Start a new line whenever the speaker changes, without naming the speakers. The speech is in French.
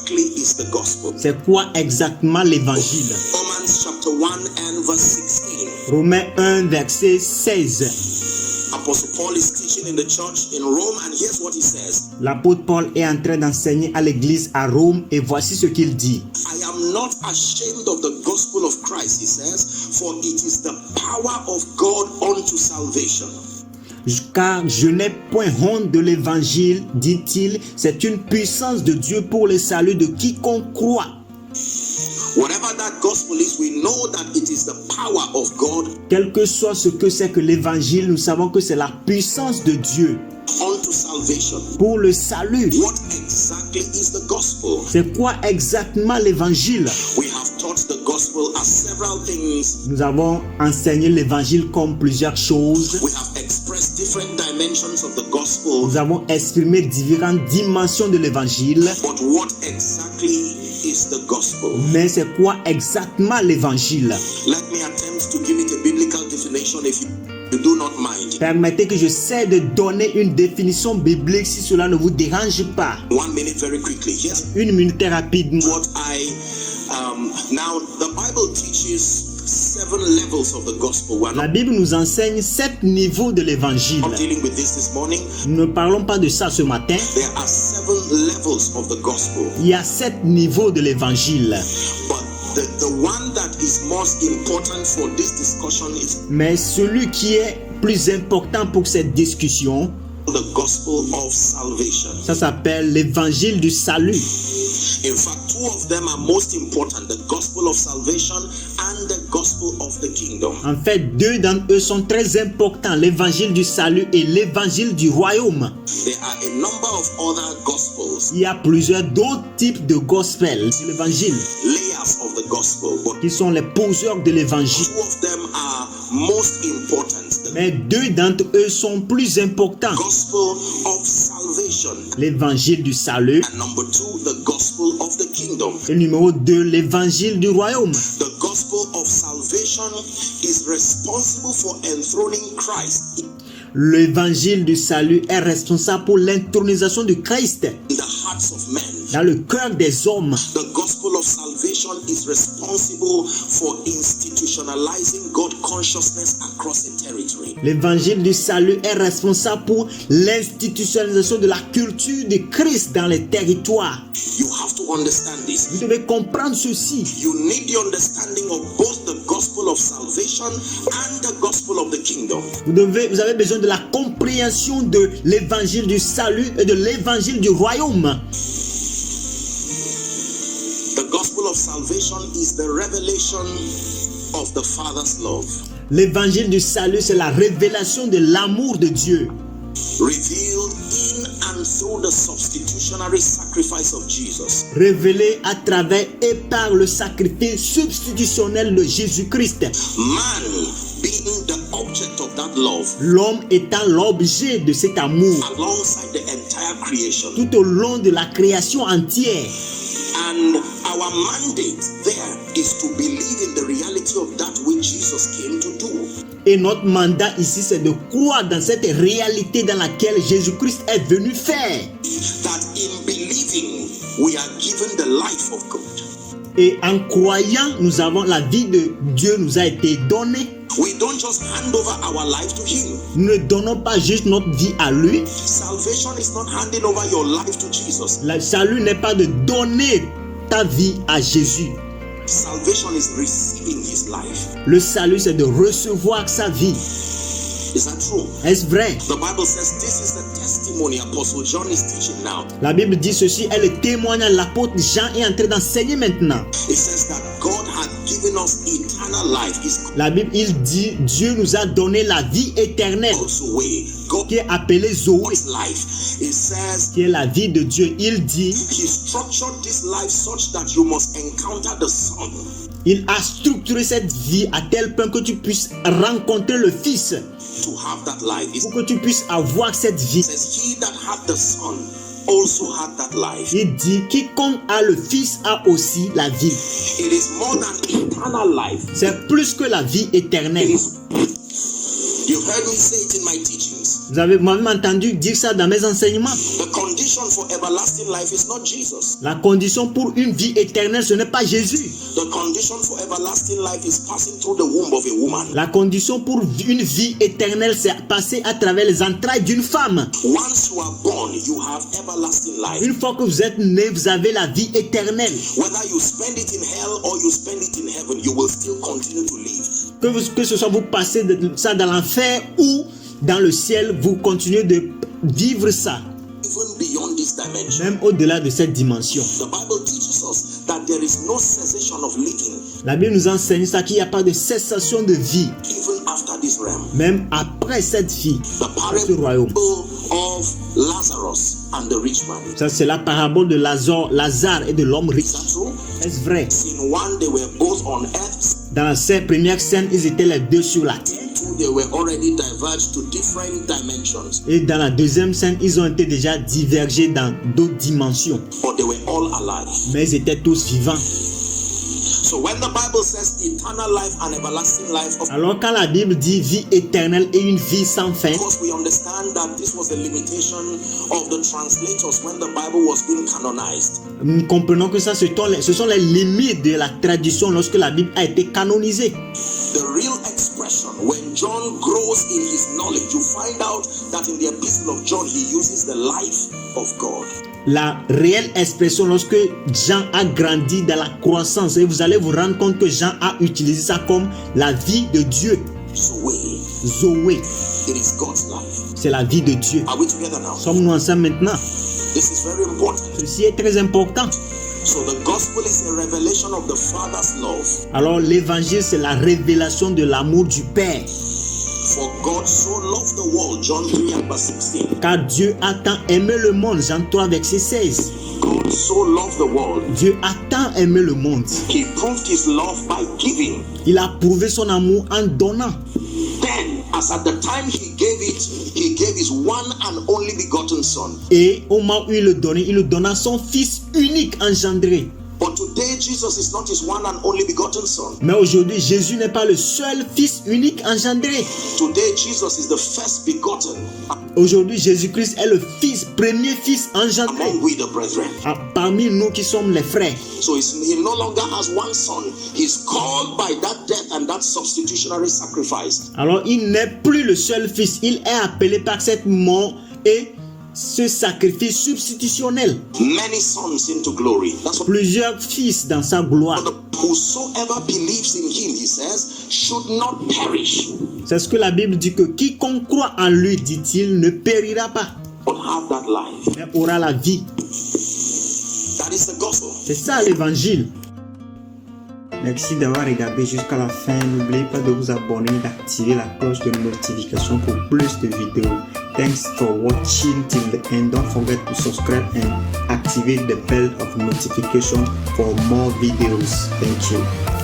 exactly is the gospel?
C'est quoi exactement l'évangile?
Romans chapter 1 and verse 16.
Romains 1, verset 16.
Apostle Paul is teaching in the church in Rome, and here's what he says.
L'apôtre Paul est en train d'enseigner à l'église à Rome et voici ce qu'il dit.
I am not ashamed of the gospel of Christ, he says, for it is the power of God unto salvation.
Car je n'ai point honte de l'évangile, dit-il, c'est une puissance de Dieu pour le salut de quiconque croit.
Whatever that gospel is, we know that it is the power of God.
Quel que soit ce que c'est que l'évangile, nous savons que c'est la puissance de Dieu
Unto salvation.
pour le salut.
What exactly is the gospel?
C'est quoi exactement l'évangile?
We have taught the gospel as several things.
Nous avons enseigné l'évangile comme plusieurs choses.
We have expressed different dimensions of the gospel.
Nous avons exprimé différentes dimensions de l'évangile.
But what exactly is the gospel?
Mais c'est quoi exactement l'évangile?
Let me attempt to give it a biblical definition if you do not mind.
Permettez que j'essaie de donner une définition biblique si cela ne vous dérange pas.
1 minute very quickly. Yes.
Une minute rapidement.
What now the Bible teaches 7 levels of the gospel. We're
La
not
Bible nous enseigne 7 niveaux de l'évangile.
dealing with this morning.
Nous ne parlons pas de ça ce matin.
There are 7 levels of the gospel.
Il y a 7 niveaux de l'évangile.
But the one that is most important for this discussion is
Mais celui qui est plus important pour cette discussion,
the gospel of salvation.
ça s'appelle l'évangile du salut.
In fact, 2 of them are most important, the gospel of salvation and the gospel of the kingdom.
En fait, 2 d'entre eux sont très importants, l'évangile du salut et l'évangile du royaume.
There are a number of other gospels,
Il y a plusieurs d'autres types de gospel de l'évangile
layers of the gospel, but
qui sont les poseurs de l'évangile.
2 of them are most important. The
Mais 2 d'entre eux sont plus importants.
gospel of salvation
L'évangile du salut
and number 2, the gospel of the kingdom.
et numéro 2, l'évangile du royaume.
The gospel of salvation is responsible for enthroning Christ
L'évangile du salut est responsable pour l'intronisation de Christ
in the hearts of men.
dans le cœur des hommes.
The gospel of salvation is responsible for institutionalizing God consciousness across a territory.
L'évangile du salut est responsable pour l'institutionnalisation de la culture de Christ dans les territoires.
You have to understand this.
Vous devez comprendre ceci.
You need the understanding of both the gospel of salvation and the gospel of the kingdom.
Vous avez besoin de la compréhension de l'évangile du salut et de l'évangile du royaume.
The gospel of salvation is the revelation of the Father's love,
L'évangile du salut, c'est la révélation de l'amour de Dieu,
revealed in and through the substitutionary sacrifice of Jesus.
révélé à travers et par le sacrifice substitutionnel de Jésus-Christ.
Man being the object of that love,
L'homme étant l'objet de cet amour
alongside the entire creation.
tout au long de la création entière.
And our mandate there is to believe in the reality of that which Jesus came to do.
Et notre mandat ici, c'est de croire dans cette réalité dans laquelle Jésus-Christ est venu faire.
That in believing, we are given the life of God.
Et en croyant, nous avons la vie de Dieu nous a été donnée.
We don't just hand over our life to Him.
Nous ne donnons pas juste notre vie à lui.
Salvation is not handing over your life to Jesus.
Le salut n'est pas de donner ta vie à Jésus.
Salvation is receiving His life.
Le salut, c'est de recevoir sa vie.
Is that true?
Est-ce vrai?
The Bible says this is the testimony Apostle John is teaching now.
La Bible dit ceci, est le témoignage. L'apôtre Jean est en train d'enseigner maintenant.
It says that God had given us eternal life. Is
La Bible, il dit, Dieu nous a donné la vie éternelle,
also way. God
qui est appelée Zoé,
is life. It says
qui est la vie de Dieu. Il dit,
He structured this life such that you must encounter the Son.
il a structuré cette vie à tel point que tu puisses rencontrer le Fils,
To have that life. It
pour que tu puisses avoir cette vie.
says He that had the Son also had that life.
Il dit, quiconque a le Fils a aussi la vie.
It is more than eternal life.
C'est plus que la vie
It
éternelle.
is. You heard me say it in my teachings.
Vous avez m'avez entendu dire ça dans mes enseignements.
The condition for everlasting life is not Jesus.
La condition pour une vie éternelle, ce n'est pas Jésus.
The condition for everlasting life is passing through the womb of a woman.
La condition pour une vie éternelle, c'est passer à travers les entrailles d'une femme.
Once you are born, you have everlasting life.
Une fois que vous êtes né, vous avez la vie éternelle.
Whether you spend it in hell or you spend it in heaven, you will still continue to live.
Que ce soit vous passez de ça dans l'enfer ou dans le ciel, vous continuez de vivre ça.
Even beyond this dimension.
Même au-delà de cette dimension.
The Bible teaches us that there is no cessation of living.
La Bible nous enseigne ça, qu'il n'y a pas de cessation de vie.
Even after this realm.
Même après cette vie,
The
ce royaume.
parable of Lazarus and the rich man.
Ça, c'est la parabole de Lazare et de l'homme riche.
Is that true?
Est-ce vrai?
In one, they were both on earth.
Dans la première scène, ils étaient les deux sur la terre.
Two, they were already diverged to different dimensions.
Et dans la deuxième scène, ils ont été déjà divergés dans d'autres dimensions.
But they were all alive.
Mais ils étaient tous vivants.
So when the Bible says eternal life and everlasting life, of
Alors quand la Bible dit vie éternelle et une vie sans fin,
course we understand that this was the limitation of the translators when the Bible was being canonized.
nous comprenons que ça, ce sont les limites de la tradition lorsque la Bible a été canonisée.
The real expression, when John grows in his knowledge, you find out that in the epistle of John, he uses the life of God.
La réelle expression lorsque Jean a grandi dans la croissance, et vous allez vous rendre compte que Jean a utilisé ça comme la vie de Dieu. Zoé,
It is God's life.
c'est la vie de Dieu.
Are we together now?
Sommes-nous ensemble maintenant?
This is very important.
Ceci est très important.
So the gospel is a revelation of the Father's love.
Alors l'évangile, c'est la révélation de l'amour du Père.
For God so loved the world, John 3 and verse 16.
Car Dieu a tant aimé le monde, Jean 3 verset 16.
God so loved the world.
Dieu a tant aimé le monde.
He proved his love by giving.
Il a prouvé son amour en donnant.
Then, as at the time he gave his one and only begotten son.
Et au moment où il le donna son fils unique engendré.
But today Jesus is not his one and only begotten son.
Mais aujourd'hui, Jésus n'est pas le seul fils unique engendré.
Today Jesus is the first begotten
Aujourd'hui, Jésus-Christ est le premier fils engendré
among we the brethren.
parmi nous qui sommes les frères.
So he no longer has one son. He's called by that death and that substitutionary sacrifice.
Alors, il n'est plus le seul fils. Il est appelé par cette mort et ce sacrifice substitutionnel.
Many sons into glory. That's what
Plusieurs fils dans sa gloire.
whosoever believes in him, he says, should not perish,
C'est ce que la Bible dit, que quiconque croit en lui, dit-il, ne périra pas,
but have that life.
mais aura la vie.
That is the gospel.
C'est ça l'évangile. Merci d'avoir regardé jusqu'à la fin. N'oubliez pas de vous abonner, d'activer la cloche de notification pour plus de vidéos. Thanks for watching till the end. Don't forget to subscribe and activate the bell of notification for more videos. Thank you.